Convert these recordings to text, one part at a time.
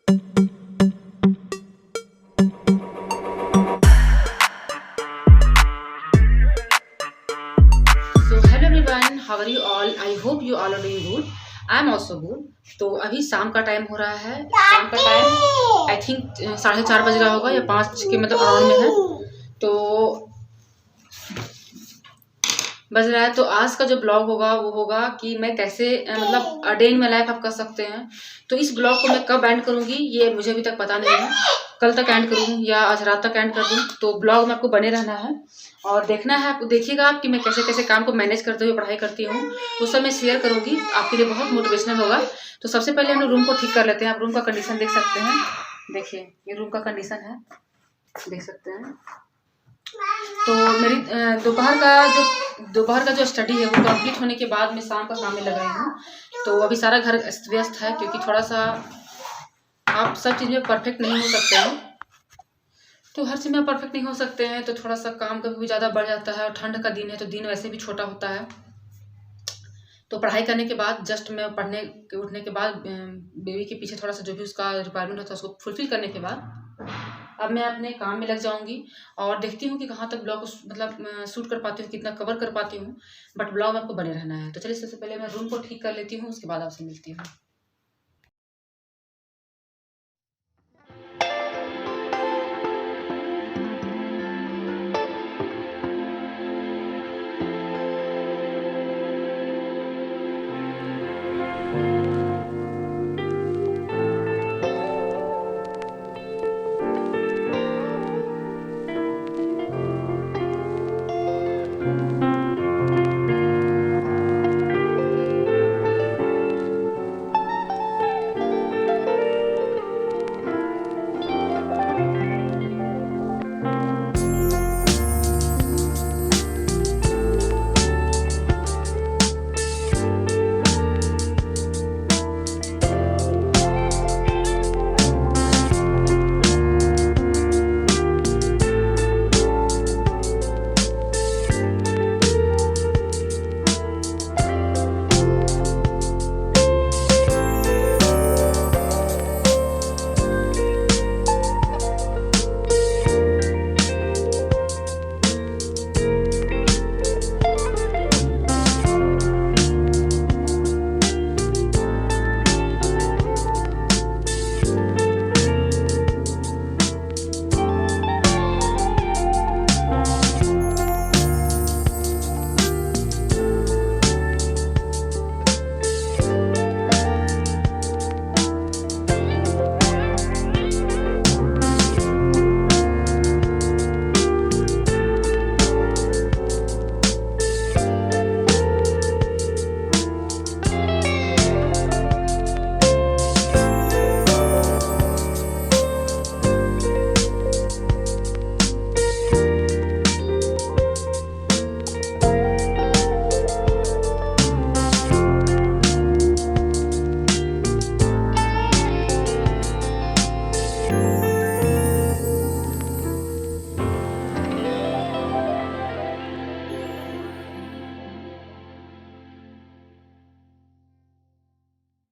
So hello everyone, how are you all? I hope you all are doing good. I am also good. तो अभी शाम का time हो रहा है। शाम का टाइम आई थिंक 4:30 बज रहा होगा या 5 के मतलब अराउंड में है। तो बज रहा है। तो आज का जो ब्लॉग होगा वो होगा कि मैं कैसे मतलब a day in my life आप कर सकते हैं। तो इस ब्लॉग को मैं कब एंड करूँगी ये मुझे अभी तक पता नहीं है। कल तक एंड करूँ या आज रात तक एंड कर दूँ। तो ब्लॉग में आपको बने रहना है और देखना है, आपको देखिएगा आप कि मैं कैसे कैसे काम को मैनेज करते हुए पढ़ाई करती हूँ। वो सब मैं शेयर करूँगी, आपके लिए बहुत मोटिवेशनल होगा। तो सबसे पहले हम लोग रूम को ठीक कर लेते हैं। आप रूम का कंडीशन देख सकते हैं। देखिए ये रूम का कंडीशन है, देख सकते हैं। तो मेरी दोपहर का जो स्टडी है वो कंप्लीट होने के बाद मैं शाम का काम में लग रही हूँ। तो अभी सारा घर अस्त व्यस्त है क्योंकि थोड़ा सा आप सब चीज़ में परफेक्ट नहीं हो सकते हैं। तो हर चीज़ में परफेक्ट नहीं हो सकते हैं, तो थोड़ा सा काम कभी भी ज़्यादा बढ़ जाता है। और ठंड का दिन है तो दिन वैसे भी छोटा होता है। तो पढ़ाई करने के बाद जस्ट मैं पढ़ने के उठने के बाद बेबी के पीछे थोड़ा सा जो भी उसका रिक्वायरमेंट होता है उसको फुलफिल करने के बाद अब मैं अपने काम में लग जाऊंगी और देखती हूँ कि कहाँ तक ब्लॉग मतलब शूट कर पाती हूँ, कितना कवर कर पाती हूँ। बट ब्लॉग में आपको बने रहना है। तो चलिए सबसे पहले मैं रूम को ठीक कर लेती हूँ, उसके बाद आपसे मिलती हूँ।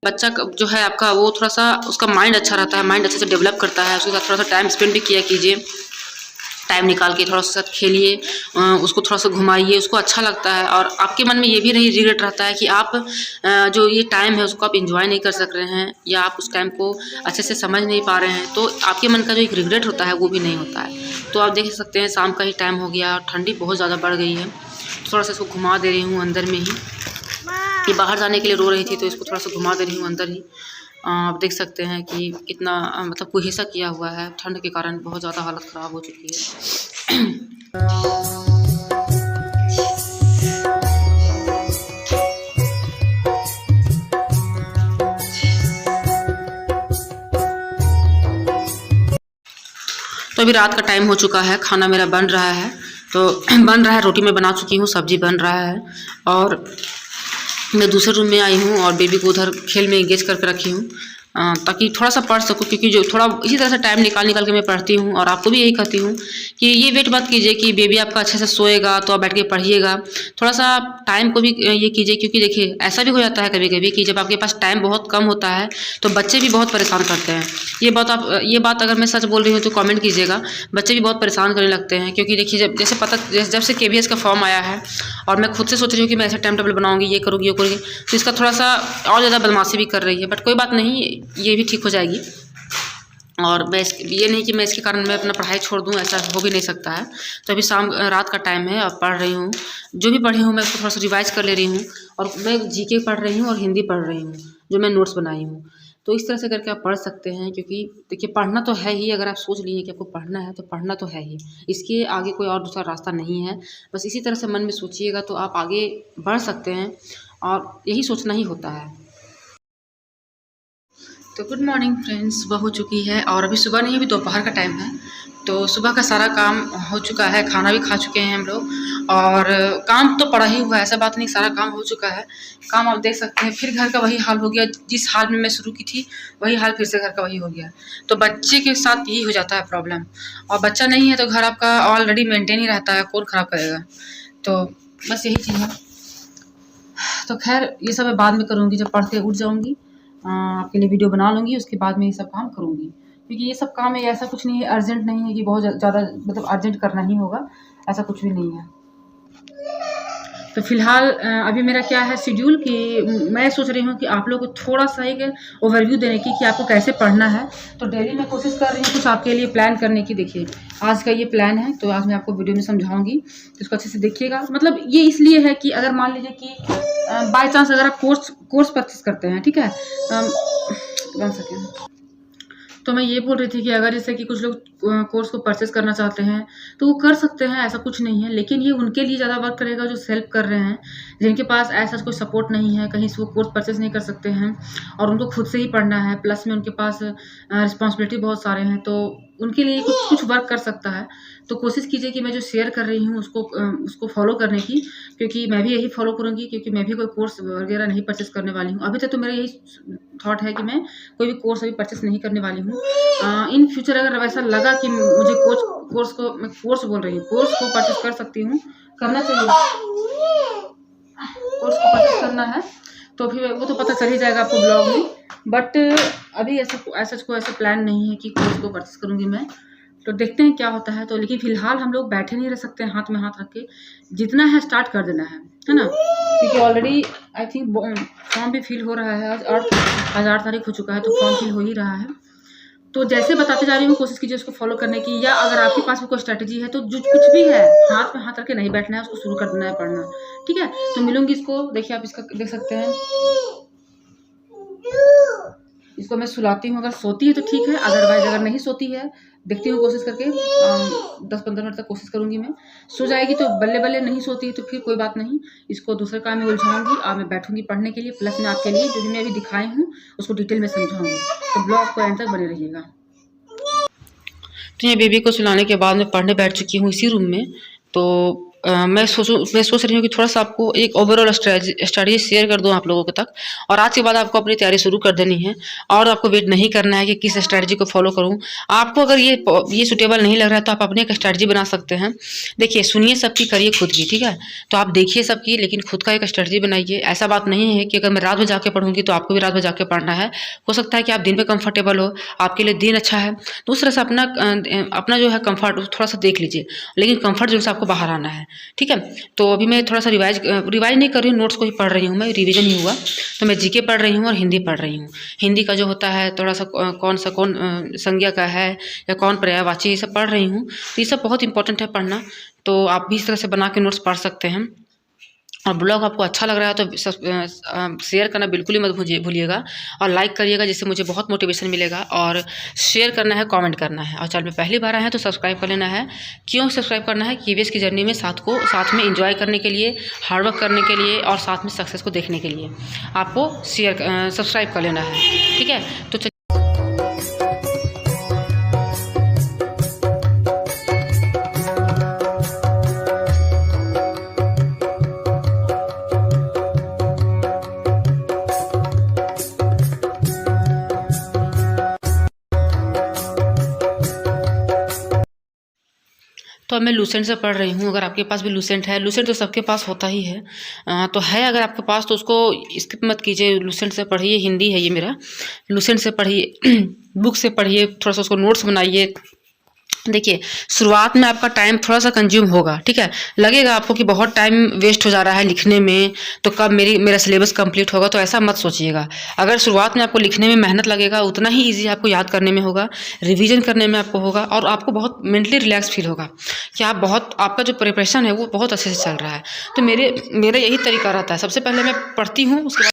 बच्चा जो है आपका वो थोड़ा सा उसका माइंड अच्छा रहता है, माइंड अच्छे से डेवलप करता है। उसके साथ थोड़ा सा टाइम स्पेंड भी किया कीजिए, टाइम निकाल के थोड़ा सा साथ खेलिए, उसको थोड़ा सा घुमाइए, उसको अच्छा लगता है। और आपके मन में ये भी नहीं रिग्रेट रहता है कि आप जो ये टाइम है उसको आप इंजॉय नहीं कर सक रहे हैं या आप उस टाइम को अच्छे से समझ नहीं पा रहे हैं। तो आपके मन का जो एक रिग्रेट होता है वो भी नहीं होता है। तो आप देख सकते हैं शाम का ही टाइम हो गया, ठंडी बहुत ज़्यादा बढ़ गई है। थोड़ा सा इसको घुमा दे रही हूँ अंदर में ही। ये बाहर जाने के लिए रो रही थी तो इसको थोड़ा सा घुमा दे रही हूँ अंदर ही। आप देख सकते हैं कि कितना मतलब कुहेसा किया हुआ है। ठंड के कारण बहुत ज़्यादा हालत ख़राब हो चुकी है। तो अभी रात का टाइम हो चुका है, खाना मेरा बन रहा है। तो बन रहा है, रोटी मैं बना चुकी हूँ, सब्जी बन रहा है और मैं दूसरे रूम में आई हूँ और बेबी को उधर खेल में एंगेज करके रखी हूँ ताकि थोड़ा सा पढ़ सकूँ। क्योंकि जो थोड़ा इसी तरह से टाइम निकाल के मैं पढ़ती हूँ। और आपको भी यही कहती हूँ कि ये वेट मत कीजिए कि बेबी आपका अच्छे से सोएगा तो आप बैठ के पढ़िएगा। थोड़ा सा टाइम को भी ये कीजिए, क्योंकि देखिए ऐसा भी हो जाता है कभी कभी कि जब आपके पास टाइम बहुत कम होता है तो बच्चे भी बहुत परेशान करते हैं। ये बात अगर मैं सच बोल रही हूँ तो कमेंट कीजिएगा। बच्चे भी बहुत परेशान करने लगते हैं, क्योंकि देखिए जब से KVS का फॉर्म आया है और मैं खुद से सोच रही हूँ कि मैं ऐसा टाइम टेबल बनाऊँगी, ये करूँगी, ये करूँगी, तो इसका थोड़ा सा और ज़्यादा बदमाशी भी कर रही है। बट कोई बात नहीं, ये भी ठीक हो जाएगी। और ये नहीं कि मैं इसके कारण मैं अपना पढ़ाई छोड़ दूँ, ऐसा हो भी नहीं सकता है। तो अभी रात का टाइम है और पढ़ रही हूँ, जो भी पढ़ी हूँ मैं उसको थोड़ा सा रिवाइज कर ले रही हूँ। और मैं GK पढ़ रही हूँ और हिंदी पढ़ रही हूँ, जो मैं नोट्स बनाई हूँ। तो इस तरह से करके आप पढ़ सकते हैं, क्योंकि देखिए पढ़ना तो है ही। अगर आप सोच लिए कि आपको पढ़ना है तो पढ़ना तो है ही, इसके आगे कोई और दूसरा रास्ता नहीं है। बस इसी तरह से मन में सोचिएगा तो आप आगे बढ़ सकते हैं, और यही सोचना ही होता है। तो गुड मॉर्निंग फ्रेंड्स, सुबह हो चुकी है और अभी सुबह नहीं, अभी दोपहर का टाइम है। तो सुबह का सारा काम हो चुका है, खाना भी खा चुके हैं हम लोग, और काम तो पड़ा ही हुआ है, ऐसा बात नहीं, सारा काम हो चुका है। काम आप देख सकते हैं, फिर घर का वही हाल हो गया, जिस हाल में मैं शुरू की थी वही हाल फिर से घर का वही हो गया। तो बच्चे के साथ यही हो जाता है प्रॉब्लम, और बच्चा नहीं है तो घर आपका ऑलरेडी मेंटेन ही रहता है, कौन ख़राब करेगा। तो बस यही चीज़ है। तो खैर ये सब मैं बाद में करूँगी, जब पढ़ के उठ जाऊँगी आपके लिए वीडियो बना लूँगी, उसके बाद में ये सब काम करूँगी। क्योंकि ये सब काम है, ऐसा कुछ नहीं है, अर्जेंट नहीं है कि बहुत ज़्यादा मतलब अर्जेंट करना ही होगा, ऐसा कुछ भी नहीं है। तो फ़िलहाल अभी मेरा क्या है शेड्यूल कि मैं सोच रही हूँ कि आप लोगों को थोड़ा-सा एक ओवरव्यू देने की कि आपको कैसे पढ़ना है। तो डेली मैं कोशिश कर रही हूँ कुछ आपके लिए प्लान करने की। देखिए आज का ये प्लान है, तो आज मैं आपको वीडियो में समझाऊँगी, तो इसको अच्छे से देखिएगा। मतलब ये इसलिए है कि अगर मान लीजिए कि बाय चांस अगर आप कोर्स परचेस करते हैं, ठीक है, 1 सेकेंड। तो मैं ये बोल रही थी कि अगर जैसे कि कुछ लोग कोर्स को परचेस करना चाहते हैं तो वो कर सकते हैं, ऐसा कुछ नहीं है। लेकिन ये उनके लिए ज़्यादा वर्क करेगा जो सेल्फ कर रहे हैं, जिनके पास ऐसा कोई सपोर्ट नहीं है, कहीं से वो कोर्स परचेस नहीं कर सकते हैं और उनको खुद से ही पढ़ना है, प्लस में उनके पास रिस्पॉन्सिबिलिटी बहुत सारे हैं, तो उनके लिए कुछ वर्क कर सकता है। तो कोशिश कीजिए कि मैं जो शेयर कर रही हूँ उसको फॉलो करने की, क्योंकि मैं भी यही फॉलो करूँगी, क्योंकि मैं भी कोई कोर्स वगैरह नहीं परचेस करने वाली हूँ। अभी तक तो मेरा यही थॉट है कि मैं कोई भी कोर्स अभी परचेस नहीं करने वाली हूँ। इन फ्यूचर अगर वैसा लगा कि मुझे कोर्स को परचेस कर सकती हूँ, करना चाहिए, कोर्स को परचेस करना है तो फिर वो तो पता चल ही जाएगा आपको ब्लॉग में। बट अभी ऐसा प्लान नहीं है कि कोर्स को परचेस करूँगी मैं। तो देखते हैं क्या होता है। तो लेकिन फ़िलहाल हम लोग बैठे नहीं रह सकते हैं हाथ में हाथ रख के, जितना है स्टार्ट कर देना है ना। क्योंकि ऑलरेडी आई थिंक फॉर्म भी फिल हो रहा है, आज 8 तारीख हो चुका है, तो फॉर्म फिल हो ही रहा है। तो जैसे बताते जा रही हूँ कोशिश कीजिए उसको फॉलो करने की, या अगर आपके पास भी कोई स्ट्रैटेजी है तो जो कुछ भी है हाथ में हाथ रख के नहीं बैठना है, उसको शुरू कर देना है पढ़ना, ठीक है। तो मिलूंगी इसको, देखिए आप इसका देख सकते हैं, इसको मैं सुलाती हूँ, अगर सोती है तो ठीक है, अदरवाइज अगर नहीं सोती है, देखती हूँ कोशिश करके 10-15 मिनट तक कोशिश करूँगी मैं। सो जाएगी तो बल्ले बल्ले, नहीं सोती है तो फिर कोई बात नहीं, इसको दूसरे काम में उलझाऊँगी और मैं बैठूँगी पढ़ने के लिए। प्लस मैं आपके लिए जो भी मैं अभी दिखाई हूँ उसको डिटेल में समझाऊँगी, तो ब्लॉग को एंड तक बने रहिएगा। तो ये बेबी को सुलाने के बाद मैं पढ़ने बैठ चुकी हूँ इसी रूम में। तो मैं सोच रही हूँ कि थोड़ा सा आपको एक ओवरऑल स्ट्रेटजी शेयर कर दूँ आप लोगों के तक, और आज के बाद आपको अपनी तैयारी शुरू कर देनी है, और आपको वेट नहीं करना है कि किस स्ट्रेटजी को फॉलो करूँ। आपको अगर ये सूटेबल नहीं लग रहा है तो आप अपनी एक स्ट्रेटजी बना सकते हैं। देखिए सुनिए सबकी, करिए खुद की, ठीक है। तो आप देखिए सबकी, लेकिन खुद का एक स्ट्रेटजी बनाइए। ऐसा बात नहीं है कि अगर मैं रात में जाके पढ़ूंगी तो आपको भी रात में जाके पढ़ना है। हो सकता है कि आप दिन में कंफर्टेबल हो, आपके लिए दिन अच्छा है, दूसरा से अपना जो है कंफर्ट थोड़ा सा देख लीजिए, लेकिन कंफर्ट जोन से आपको बाहर आना है, ठीक है। तो अभी मैं थोड़ा सा रिवाइज नहीं कर रही हूँ, नोट्स को ही पढ़ रही हूँ, मैं रिवीजन ही हुआ। तो मैं जीके पढ़ रही हूँ और हिंदी पढ़ रही हूँ। हिंदी का जो होता है थोड़ा सा कौन संज्ञा का है या कौन पर्यायवाची, ये सब पढ़ रही हूँ। तो ये सब बहुत इंपॉर्टेंट है पढ़ना। तो आप भी इस तरह से बना के नोट्स पढ़ सकते हैं। और ब्लॉग आपको अच्छा लग रहा है तो शेयर करना बिल्कुल ही मत भूलिएगा, और लाइक करिएगा, जिससे मुझे बहुत मोटिवेशन मिलेगा। और शेयर करना है, कमेंट करना है, और चैनल में पहली बार आए हैं तो सब्सक्राइब कर लेना है। क्यों सब्सक्राइब करना है? KVS की जर्नी में साथ में एंजॉय करने के लिए, हार्डवर्क करने के लिए, और साथ में सक्सेस को देखने के लिए आपको सब्सक्राइब कर लेना है, ठीक है। तो अब मैं लूसेंट से पढ़ रही हूँ। अगर आपके पास भी लूसेंट है, लूसेंट तो सबके पास होता ही है, तो है अगर आपके पास तो उसको स्किप मत कीजिए, लूसेंट से पढ़िए। हिंदी है ये मेरा, लूसेंट से पढ़िए। बुक से पढ़िए, थोड़ा सा उसको नोट्स बनाइए। देखिए, शुरुआत में आपका टाइम थोड़ा सा कंज्यूम होगा, ठीक है, लगेगा आपको कि बहुत टाइम वेस्ट हो जा रहा है लिखने में, तो कब मेरा सिलेबस कंप्लीट होगा, तो ऐसा मत सोचिएगा। अगर शुरुआत में आपको लिखने में मेहनत लगेगा, उतना ही ईजी आपको याद करने में होगा, रिवीजन करने में आपको होगा, और आपको बहुत मेंटली रिलैक्स फील होगा कि आपका जो प्रिपरेशन है वो बहुत अच्छे से चल रहा है। तो मेरा यही तरीका रहता है, सबसे पहले मैं पढ़ती हूँ, उसके बाद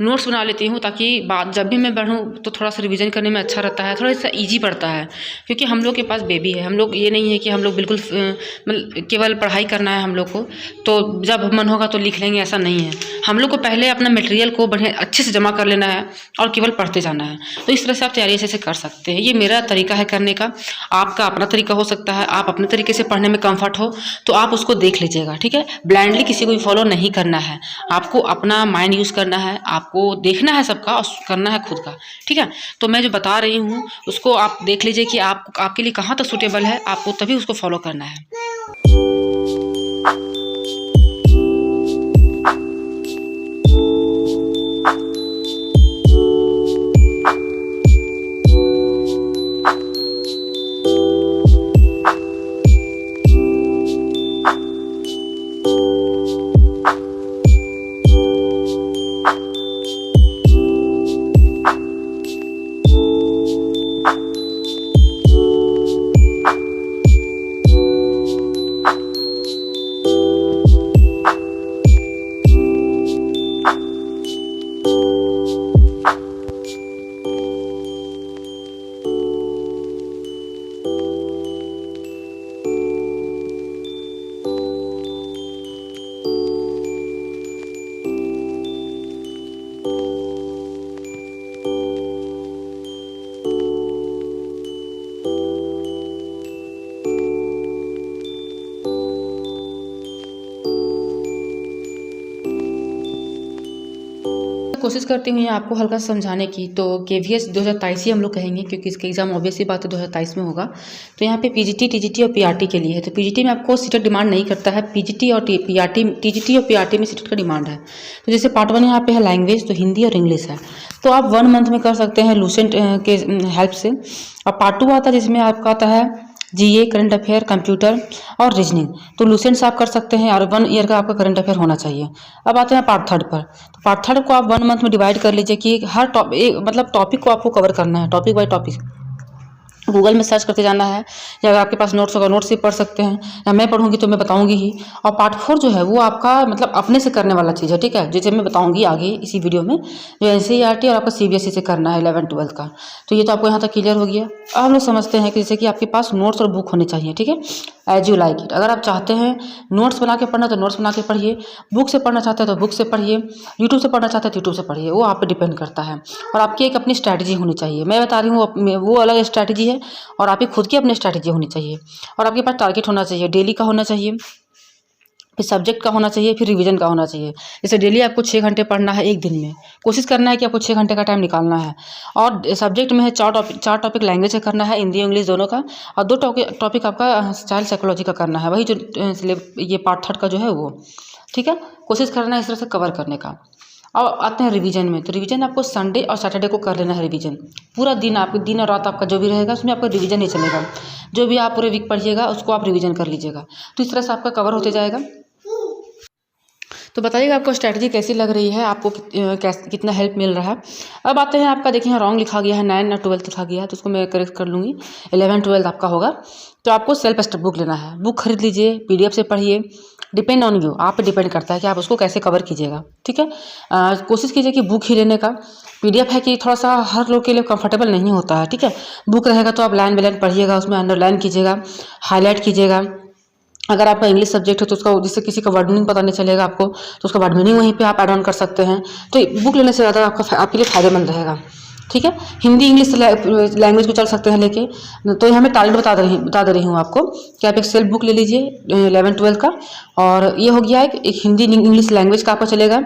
नोट्स बना लेती हूँ, ताकि बाद जब भी मैं पढूँ तो थोड़ा सा रिवीजन करने में अच्छा रहता है, थोड़ा सा इजी पड़ता है। क्योंकि हम लोग के पास बेबी है, हम लोग ये नहीं है कि हम लोग बिल्कुल मतलब केवल पढ़ाई करना है हम लोग को, तो जब मन होगा तो लिख लेंगे, ऐसा नहीं है। हम लोग को पहले अपना मटेरियल को बढ़िया अच्छे से जमा कर लेना है और केवल पढ़ते जाना है। तो इस तरह से आप तैयारी अच्छे से कर सकते हैं। ये मेरा तरीका है करने का, आपका अपना तरीका हो सकता है। आप अपने तरीके से पढ़ने में कम्फर्ट हो तो आप उसको देख लीजिएगा, ठीक है। ब्लाइंडली किसी को भी फॉलो नहीं करना है, आपको अपना माइंड यूज़ करना है, आपको देखना है सबका और करना है खुद का, ठीक है। तो मैं जो बता रही हूँ उसको आप देख लीजिए कि आपके लिए कहाँ तक सूटेबल है, आपको तभी उसको फॉलो करना है। कोशिश करती हूँ आपको हल्का समझाने की। तो KVS 2023 ही हम लोग कहेंगे, क्योंकि इसका एग्जाम ऑब्वियस ही बात है 2023 में होगा। तो यहाँ पे PGT, TGT और PRT के लिए है। तो PGT में आपको सीटेट डिमांड नहीं करता है, TGT और PRT में सीटेट का डिमांड है। तो जैसे पार्ट 1 यहाँ पे है लैंग्वेज, तो हिंदी और इंग्लिश है, तो आप 1 मंथ में कर सकते हैं लूसेंट के हेल्प से। और पार्ट 2 आता है जिसमें आपका आता है GA, करंट अफेयर, कंप्यूटर और रीजनिंग। तो लूसेंट से आप कर सकते हैं, और 1 ईयर का आपका करंट अफेयर होना चाहिए। अब आते हैं पार्ट 3 पर। तो पार्ट 3 को आप 1 मंथ में डिवाइड कर लीजिए कि हर टॉपिक को आपको कवर करना है, टॉपिक बाय टॉपिक। गूगल में सर्च करते जाना है, या अगर आपके पास नोट्स होगा नोट्स से पढ़ सकते हैं, या मैं पढ़ूंगी तो मैं बताऊंगी ही। और पार्ट 4 जो है वो आपका मतलब अपने से करने वाला चीज़ है, ठीक है, जैसे मैं बताऊंगी आगे इसी वीडियो में, जो NCERT और आपका CBSE से करना है 11th 12th का। तो ये तो आपको यहाँ तक क्लियर हो गया। अब हम लोग समझते हैं कि जैसे कि आपके पास नोट्स और बुक होनी चाहिए, ठीक है, एज यू लाइक इट। अगर आप चाहते हैं नोट्स बना के पढ़ना तो नोट्स बना के पढ़िए, बुक से पढ़ना चाहते हैं तो बुक से पढ़िए, यूट्यूब से पढ़ना चाहते हैं तो यूट्यूब से पढ़िए, वो आप पे डिपेंड करता है। और आपकी एक अपनी स्ट्रैटेजी होनी चाहिए। मैं बता रही हूँ वो अलग स्ट्रैटेजी है, और आपकी खुद की अपनी स्ट्रैटेजी होनी चाहिए। और आपके पास टारगेट होना चाहिए, डेली का होना चाहिए, फिर सब्जेक्ट का होना चाहिए, फिर रिवीजन का होना चाहिए। जैसे डेली आपको 6 घंटे पढ़ना है एक दिन में, कोशिश करना है कि आपको 6 घंटे का टाइम निकालना है। और सब्जेक्ट में है 4 टॉपिक लैंग्वेज का करना है, हिंदी इंग्लिश दोनों का, और 2 टॉपिक आपका चाइल्ड साइकोलॉजी का करना है, वही जो ये पार्ट 3 का जो है वो, ठीक है। कोशिश करना है इस तरह से कवर करने का। अब आते हैं रिवीजन में। तो रिवीजन आपको संडे और सैटरडे को कर लेना है रिवीजन। पूरा दिन आपको दिन और रात आपका जो भी रहेगा उसमें आपका रिवीजन ही चलेगा। जो भी आप पूरे वीक पढ़िएगा उसको आप रिवीजन कर लीजिएगा। तो इस तरह से आपका कवर होते जाएगा। तो बताइएगा आपको स्ट्रैटेजी कैसी लग रही है, आपको कितना हेल्प मिल रहा है। अब आते हैं आपका, देखिए यहाँ रॉन्ग लिखा गया है, 9 और 12 लिखा गया है, तो उसको मैं करेक्ट कर लूँगी। 11 12 आपका होगा। तो आपको सेल्फ स्टडी बुक लेना है, बुक खरीद लीजिए, PDF से पढ़िए, डिपेंड ऑन यू, आप पे डिपेंड करता है कि आप उसको कैसे कवर कीजिएगा, ठीक है। कोशिश कीजिए कि बुक ही लेने का। PDF है कि थोड़ा सा हर लोग के लिए कंफर्टेबल नहीं होता है, ठीक है। बुक रहेगा तो आप लाइन बाय लाइन पढ़िएगा, उसमें अंडरलाइन कीजिएगा, हाईलाइट कीजिएगा। अगर आपका इंग्लिश सब्जेक्ट है तो उसका, जिससे किसी का वर्ड मीनिंग पता नहीं चलेगा आपको, तो उसका वर्ड मीनिंग वहीं पे आप ऐड ऑन कर सकते हैं। तो बुक लेने से ज़्यादा आपके लिए फ़ायदेमंद रहेगा, ठीक है। हिंदी इंग्लिश लैंग्वेज को चल सकते हैं लेके। तो यहाँ मैं टारगेट बता दे रही हूँ आपको कि आप एक सेल्फ बुक ले लीजिए 11 12 का। और ये हो गया एक हिंदी इंग्लिश लैंग्वेज का आपका चलेगा,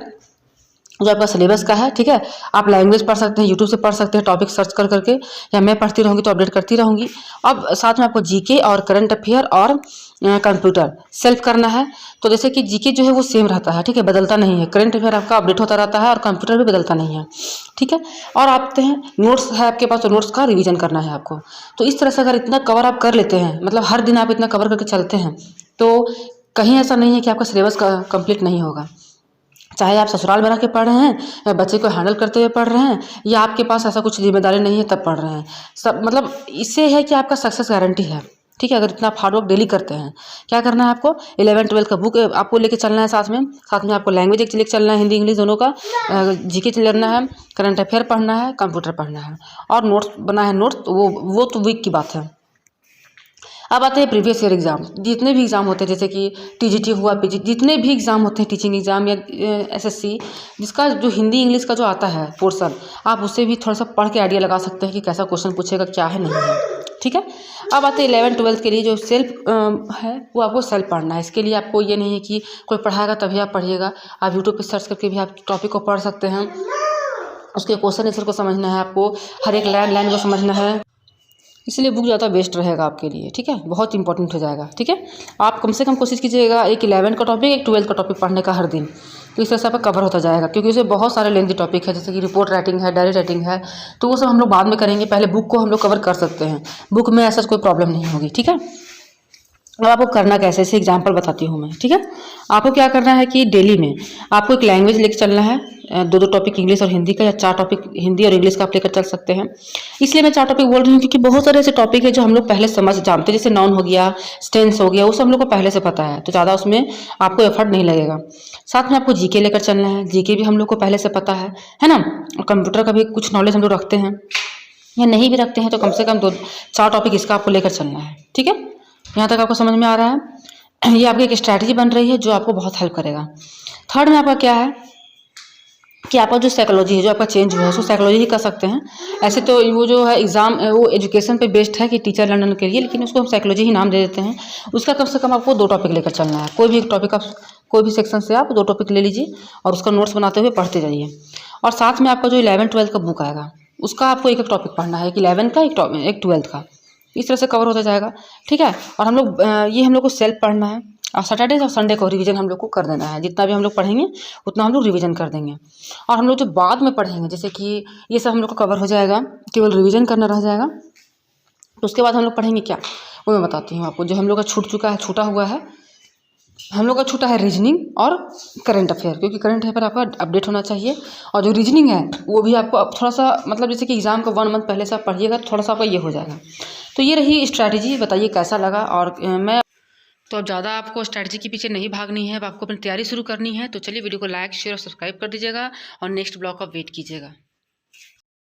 जो आपका सिलेबस का है, ठीक है। आप लैंग्वेज पढ़ सकते हैं, यूट्यूब से पढ़ सकते हैं टॉपिक सर्च कर करके, या मैं पढ़ती रहूँगी तो अपडेट करती रहूँगी। अब साथ में आपको जीके और करंट अफेयर और कंप्यूटर सेल्फ करना है। तो जैसे कि जीके जो है वो सेम रहता है, ठीक है, बदलता नहीं है। करंट अफेयर आपका अपडेट होता रहता है और कंप्यूटर भी बदलता नहीं है, ठीक है। और आते हैं नोट्स है आपके पास, तो नोट्स का रिवीजन करना है आपको। तो इस तरह से अगर इतना कवर आप कर लेते हैं, मतलब हर दिन आप इतना कवर करके चलते हैं, तो कहीं ऐसा नहीं है कि आपका सिलेबस का कंप्लीट नहीं होगा। चाहे आप ससुराल में रह के पढ़ रहे हैं, या बच्चे को हैंडल करते हुए पढ़ रहे हैं, या आपके पास ऐसा कुछ जिम्मेदारी नहीं है तब पढ़ रहे हैं, सब मतलब इससे है कि आपका सक्सेस गारंटी है, ठीक है। अगर इतना आप हार्डवर्क डेली करते हैं, क्या करना है आपको, 11-12 का बुक आपको लेके चलना है, साथ में आपको लैंग्वेज एक लेके चलना है, हिंदी इंग्लिश दोनों का, जीके चलना है, करंट अफेयर पढ़ना है, कंप्यूटर पढ़ना है, और नोट्स बना है। नोट्स वो तो वीक की बात है। अब आते हैं प्रीवियस ईयर एग्जाम। जितने भी एग्जाम होते हैं, जैसे कि टीजीटी हुआ, पीजी, जितने भी एग्जाम होते हैं, टीचिंग एग्जाम या एसएससी, जिसका जो हिंदी इंग्लिश का जो आता है पोर्शन, आप उससे भी थोड़ा सा पढ़ के आइडिया लगा सकते हैं कि कैसा क्वेश्चन पूछेगा, क्या है नहीं है, ठीक है। अब आते हैं 11-12 के लिए जो सेल्फ है, वो आपको सेल्फ पढ़ना है। इसके लिए आपको ये नहीं है कि कोई पढ़ाएगा तभी आप पढ़िएगा, आप यूट्यूब पर सर्च करके भी आप टॉपिक को पढ़ सकते हैं। उसके क्वेश्चन आंसर को समझना है आपको, हर एक लाइन को समझना है, इसलिए बुक ज़्यादा बेस्ट रहेगा आपके लिए, ठीक है, बहुत इंपॉर्टेंट हो जाएगा, ठीक है। आप कम से कम कोशिश कीजिएगा एक 11 का टॉपिक, एक 12 का टॉपिक पढ़ने का हर दिन, तो इस तरह से आपका कवर होता जाएगा, क्योंकि उसमें बहुत सारे लेंथी टॉपिक है, जैसे कि रिपोर्ट राइटिंग है, डायरी राइटिंग है, तो वो सब हम लोग बाद में करेंगे, पहले बुक को हम लोग कवर कर सकते हैं। बुक में ऐसा कोई प्रॉब्लम नहीं होगी, ठीक है। अब आपको करना कैसे, इसे एग्जाम्पल बताती हूँ मैं, ठीक है। आपको क्या करना है कि डेली में आपको एक लैंग्वेज लेकर चलना है, 2-2 टॉपिक इंग्लिश और हिंदी का, या 4 टॉपिक हिंदी और इंग्लिश का आप लेकर चल सकते हैं। इसलिए मैं 4 टॉपिक बोल रही हूँ क्योंकि बहुत सारे ऐसे टॉपिक है जो हम लोग पहले समझ जानते हैं, जैसे नाउन हो गया, टेंस हो गया, वो सब हम लोग को पहले से पता है, तो ज़्यादा उसमें आपको एफर्ट नहीं लगेगा। साथ में आपको जीके लेकर चलना है, जीके भी हम लोग को पहले से पता है ना। और कंप्यूटर का भी कुछ नॉलेज हम लोग रखते हैं, या नहीं भी रखते हैं तो कम से कम 2-4 टॉपिक इसका आपको लेकर चलना है, ठीक है। यहाँ तक आपको समझ में आ रहा है। ये आपकी एक स्ट्रैटेजी बन रही है जो आपको बहुत हेल्प करेगा। थर्ड में आपका क्या है कि आपका जो साइकोलॉजी है, जो आपका चेंज हुआ है, उसको साइकोलॉजी ही कर सकते हैं। ऐसे तो वो जो है एग्ज़ाम वो एजुकेशन पे बेस्ड है कि टीचर लर्नर के लिए, लेकिन उसको हम साइकोलॉजी ही नाम दे देते हैं। उसका कम से कम आपको 2 टॉपिक लेकर चलना है। कोई भी एक टॉपिक आप कोई भी सेक्शन से आप 2 टॉपिक ले लीजिए और उसका नोट्स बनाते हुए पढ़ते जाइए। और साथ में आपका जो 11-12 का बुक आएगा, उसका आपको एक टॉपिक पढ़ना है, एक 11 का, एक 12 का, इस तरह से कवर होता जाएगा, ठीक है। और हम लोग को सेल्फ पढ़ना है, और सैटरडे और संडे को रिवीजन हम लोग को कर देना है। जितना भी हम लोग पढ़ेंगे उतना हम लोग रिवीजन कर देंगे। और हम लोग जो बाद में पढ़ेंगे, जैसे कि ये सब हम लोग को कवर हो जाएगा, केवल रिवीजन करना रह जाएगा। तो उसके बाद हम लोग पढ़ेंगे क्या, वो मैं बताती हूँ आपको। जो हम लोग का छूटा हुआ है, हम लोग का छूटा है रीजनिंग और करंट अफेयर, क्योंकि करंट अफेयर आपका अपडेट होना चाहिए। और जो रीजनिंग है वो भी आपको अब थोड़ा सा, मतलब जैसे कि एग्ज़ाम का 1 मंथ पहले से आप पढ़िएगा तो थोड़ा सा आपका ये हो जाएगा। तो ये रही स्ट्रैटेजी, बताइए कैसा लगा। और मैं तो अब ज़्यादा आपको स्ट्रैटेजी के पीछे नहीं भागनी है, अब आपको अपनी तैयारी शुरू करनी है। तो चलिए वीडियो को लाइक, शेयर और सब्सक्राइब कर दीजिएगा, और नेक्स्ट ब्लॉग का वेट कीजिएगा।